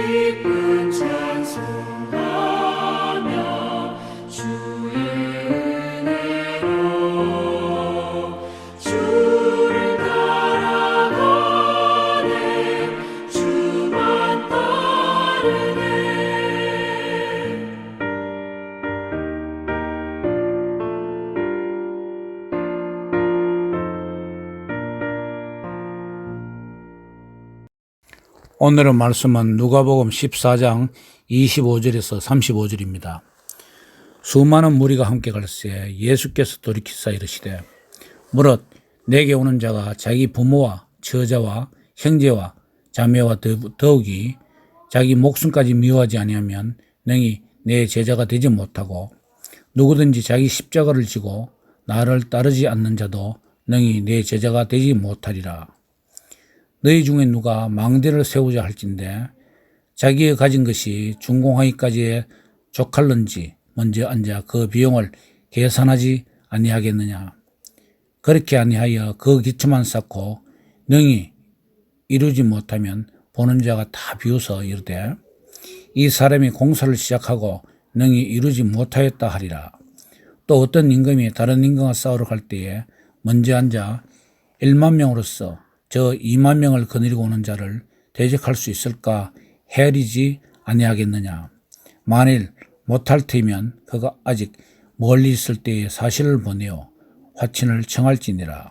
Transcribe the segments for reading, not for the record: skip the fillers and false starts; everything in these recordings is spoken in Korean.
기쁜 찬송하며 주의 은혜로 주를 따라가네 주만 따르네. 오늘의 말씀은 누가복음 14장 25절에서 35절입니다. 수많은 무리가 함께 갈새 예수께서 돌이키사 이르시되 무릇 내게 오는 자가 자기 부모와 처자와 형제와 자매와 더욱이 자기 목숨까지 미워하지 아니하면 능히 내 제자가 되지 못하고 누구든지 자기 십자가를 지고 나를 따르지 않는 자도 능히 내 제자가 되지 못하리라. 너희 중에 누가 망대를 세우자 할진대 자기의 가진 것이 준공하기까지에 족할는지 먼저 앉아 그 비용을 계산하지 아니하겠느냐. 그렇게 아니하여 그 기초만 쌓고 능히 이루지 못하면 보는 자가 다 비웃어 이르되 이 사람이 공사를 시작하고 능히 이루지 못하였다 하리라. 또 어떤 임금이 다른 임금과 싸우러 갈 때에 먼저 앉아 1만 명으로서 저 2만 명을 거느리고 오는 자를 대적할 수 있을까 헤아리지 아니하겠느냐. 만일 못할 테면 그가 아직 멀리 있을 때의 사실을 보내어 화친을 청할지니라.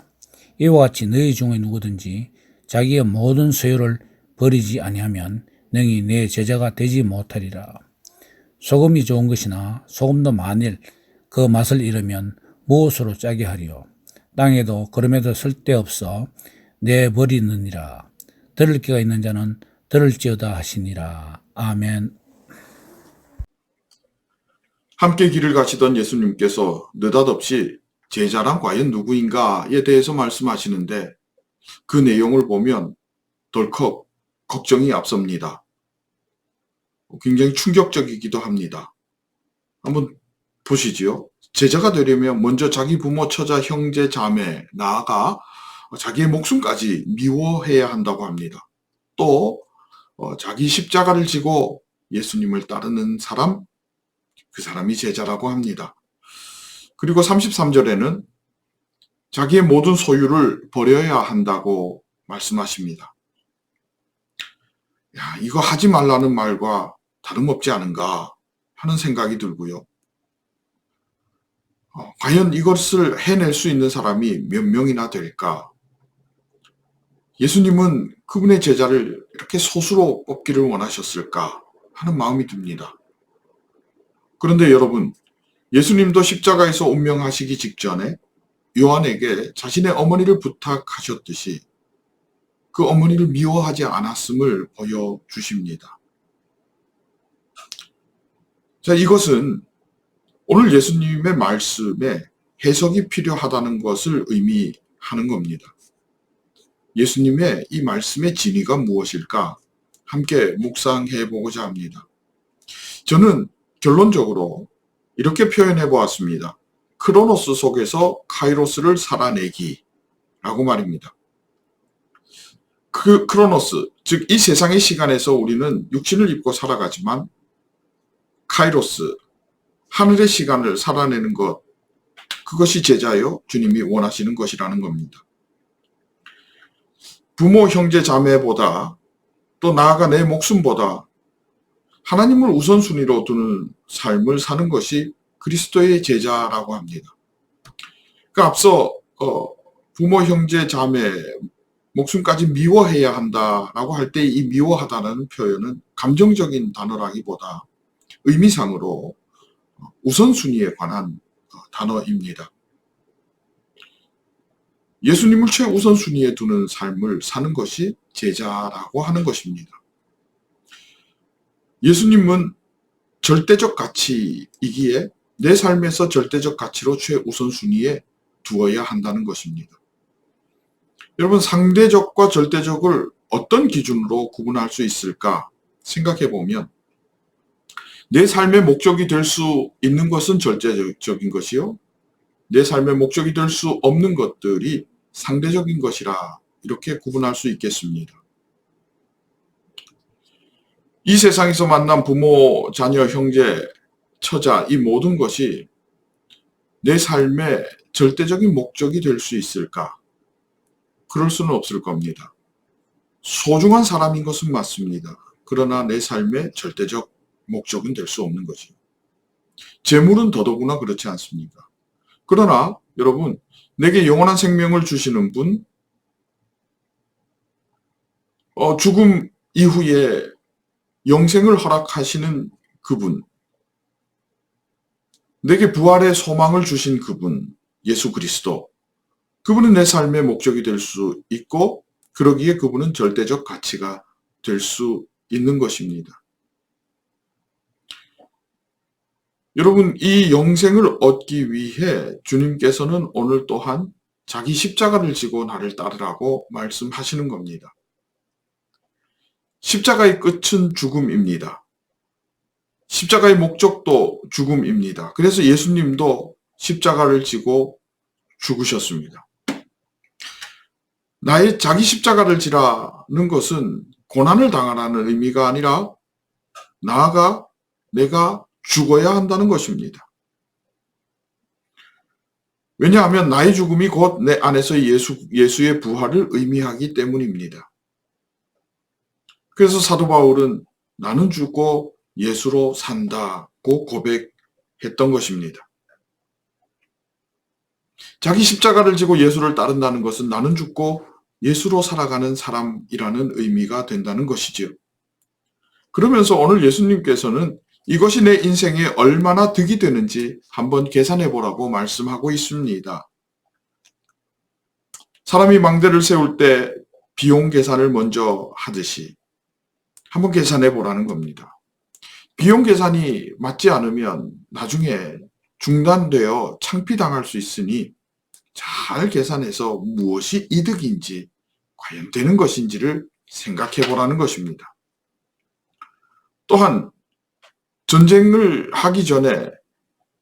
이와 같이 너희 중에 누구든지 자기의 모든 소유를 버리지 아니하면 능히 내 제자가 되지 못하리라. 소금이 좋은 것이나 소금도 만일 그 맛을 잃으면 무엇으로 짜게 하리요. 땅에도 그럼에도 쓸데없어 내버리느니라. 들을 귀가 있는 자는 들을지어다 하시니라. 아멘. 함께 길을 가시던 예수님께서 느닷없이 제자란 과연 누구인가에 대해서 말씀하시는데 그 내용을 보면 덜컥 걱정이 앞섭니다. 굉장히 충격적이기도 합니다. 한번 보시지요. 제자가 되려면 먼저 자기 부모, 처자, 형제, 자매, 나아가 자기의 목숨까지 미워해야 한다고 합니다. 또 자기 십자가를 지고 예수님을 따르는 사람, 그 사람이 제자라고 합니다. 그리고 33절에는 자기의 모든 소유를 버려야 한다고 말씀하십니다. 이거 하지 말라는 말과 다름없지 않은가 하는 생각이 들고요. 과연 이것을 해낼 수 있는 사람이 몇 명이나 될까? 예수님은 그분의 제자를 이렇게 소수로 뽑기를 원하셨을까 하는 마음이 듭니다. 그런데 여러분, 예수님도 십자가에서 운명하시기 직전에 요한에게 자신의 어머니를 부탁하셨듯이 그 어머니를 미워하지 않았음을 보여주십니다. 자, 이것은 오늘 예수님의 말씀에 해석이 필요하다는 것을 의미하는 겁니다. 예수님의 이 말씀의 진위가 무엇일까 함께 묵상해 보고자 합니다. 저는 결론적으로 이렇게 표현해 보았습니다. 크로노스 속에서 카이로스를 살아내기라고 말입니다. 크로노스, 즉 이 세상의 시간에서 우리는 육신을 입고 살아가지만 카이로스, 하늘의 시간을 살아내는 것, 그것이 제자요 주님이 원하시는 것이라는 겁니다. 부모, 형제, 자매보다 또 나아가 내 목숨보다 하나님을 우선순위로 두는 삶을 사는 것이 그리스도의 제자라고 합니다. 앞서 부모, 형제, 자매, 목숨까지 미워해야 한다라고 할 때 이 미워하다는 표현은 감정적인 단어라기보다 의미상으로 우선순위에 관한 단어입니다. 예수님을 최우선순위에 두는 삶을 사는 것이 제자라고 하는 것입니다. 예수님은 절대적 가치이기에 내 삶에서 절대적 가치로 최우선순위에 두어야 한다는 것입니다. 여러분, 상대적과 절대적을 어떤 기준으로 구분할 수 있을까 생각해 보면 내 삶의 목적이 될 수 있는 것은 절대적인 것이요, 내 삶의 목적이 될 수 없는 것들이 상대적인 것이라 이렇게 구분할 수 있겠습니다. 이 세상에서 만난 부모, 자녀, 형제, 처자, 이 모든 것이 내 삶의 절대적인 목적이 될 수 있을까? 그럴 수는 없을 겁니다. 소중한 사람인 것은 맞습니다. 그러나 내 삶의 절대적 목적은 될 수 없는 거죠. 재물은 더더구나 그렇지 않습니까? 그러나 여러분, 내게 영원한 생명을 주시는 분, 죽음 이후에 영생을 허락하시는 그분, 내게 부활의 소망을 주신 그분, 예수 그리스도, 그분은 내 삶의 목적이 될 수 있고 그러기에 그분은 절대적 가치가 될 수 있는 것입니다. 여러분, 이 영생을 얻기 위해 주님께서는 오늘 또한 자기 십자가를 지고 나를 따르라고 말씀하시는 겁니다. 십자가의 끝은 죽음입니다. 십자가의 목적도 죽음입니다. 그래서 예수님도 십자가를 지고 죽으셨습니다. 나의 자기 십자가를 지라는 것은 고난을 당하라는 의미가 아니라 나아가 내가 죽어야 한다는 것입니다. 왜냐하면 나의 죽음이 곧 내 안에서 예수의 부활을 의미하기 때문입니다. 그래서 사도 바울은 나는 죽고 예수로 산다고 고백했던 것입니다. 자기 십자가를 지고 예수를 따른다는 것은 나는 죽고 예수로 살아가는 사람이라는 의미가 된다는 것이지요. 그러면서 오늘 예수님께서는 이것이 내 인생에 얼마나 득이 되는지 한번 계산해 보라고 말씀하고 있습니다. 사람이 망대를 세울 때 비용 계산을 먼저 하듯이 한번 계산해 보라는 겁니다. 비용 계산이 맞지 않으면 나중에 중단되어 창피당할 수 있으니 잘 계산해서 무엇이 이득인지 과연 되는 것인지를 생각해 보라는 것입니다. 또한 전쟁을 하기 전에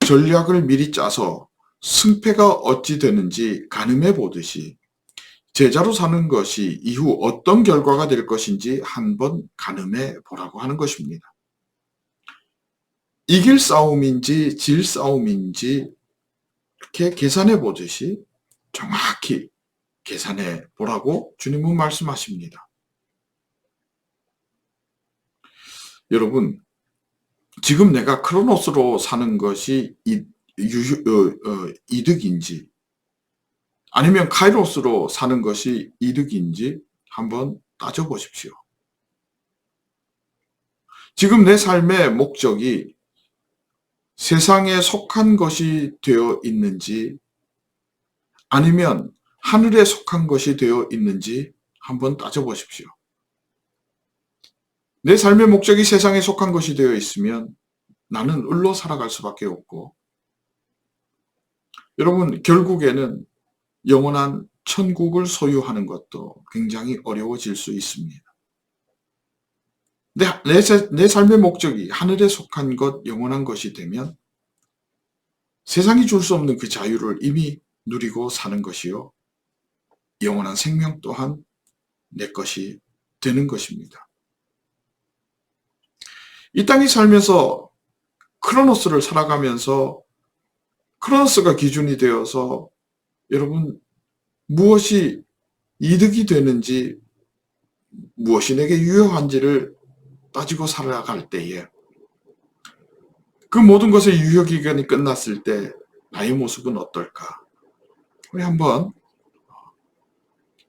전략을 미리 짜서 승패가 어찌 되는지 가늠해 보듯이 제자로 사는 것이 이후 어떤 결과가 될 것인지 한번 가늠해 보라고 하는 것입니다. 이길 싸움인지 질 싸움인지 이렇게 계산해 보듯이 정확히 계산해 보라고 주님은 말씀하십니다. 여러분, 지금 내가 크로노스로 사는 것이 이득인지 아니면 카이로스로 사는 것이 이득인지 한번 따져보십시오. 지금 내 삶의 목적이 세상에 속한 것이 되어 있는지 아니면 하늘에 속한 것이 되어 있는지 한번 따져보십시오. 내 삶의 목적이 세상에 속한 것이 되어 있으면 나는 을로 살아갈 수밖에 없고, 여러분, 결국에는 영원한 천국을 소유하는 것도 굉장히 어려워질 수 있습니다. 내 삶의 목적이 하늘에 속한 것, 영원한 것이 되면 세상이 줄 수 없는 그 자유를 이미 누리고 사는 것이요, 영원한 생명 또한 내 것이 되는 것입니다. 이 땅에 살면서 크로노스를 살아가면서 크로노스가 기준이 되어서 여러분 무엇이 이득이 되는지 무엇이 내게 유효한지를 따지고 살아갈 때에 그 모든 것의 유효기간이 끝났을 때 나의 모습은 어떨까? 우리 한번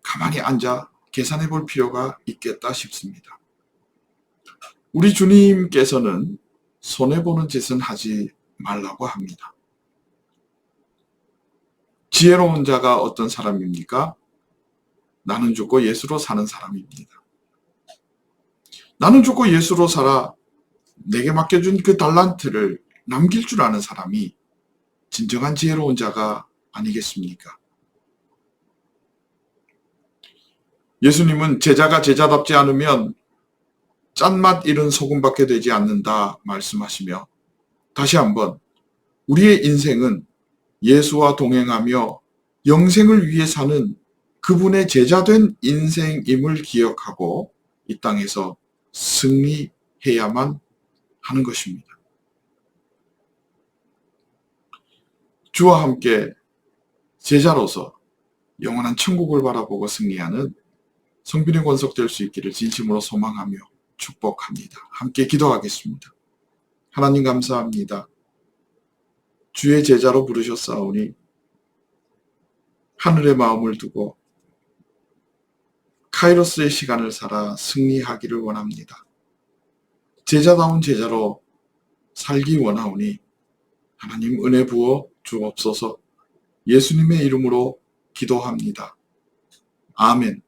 가만히 앉아 계산해 볼 필요가 있겠다 싶습니다. 우리 주님께서는 손해보는 짓은 하지 말라고 합니다. 지혜로운 자가 어떤 사람입니까? 나는 죽고 예수로 사는 사람입니다. 나는 죽고 예수로 살아 내게 맡겨준 그 달란트를 남길 줄 아는 사람이 진정한 지혜로운 자가 아니겠습니까? 예수님은 제자가 제자답지 않으면 짠맛 잃은 소금밖에 되지 않는다 말씀하시며, 다시 한번 우리의 인생은 예수와 동행하며 영생을 위해 사는 그분의 제자된 인생임을 기억하고 이 땅에서 승리해야 해야만 하는 것입니다. 주와 함께 제자로서 영원한 천국을 바라보고 승리하는 성빈의 권속될 수 있기를 진심으로 소망하며 축복합니다. 함께 기도하겠습니다. 하나님 감사합니다. 주의 제자로 부르셨사오니 하늘의 마음을 두고 카이로스의 시간을 살아 승리하기를 원합니다. 제자다운 제자로 살기 원하오니 하나님 은혜 부어 주옵소서. 예수님의 이름으로 기도합니다. 아멘.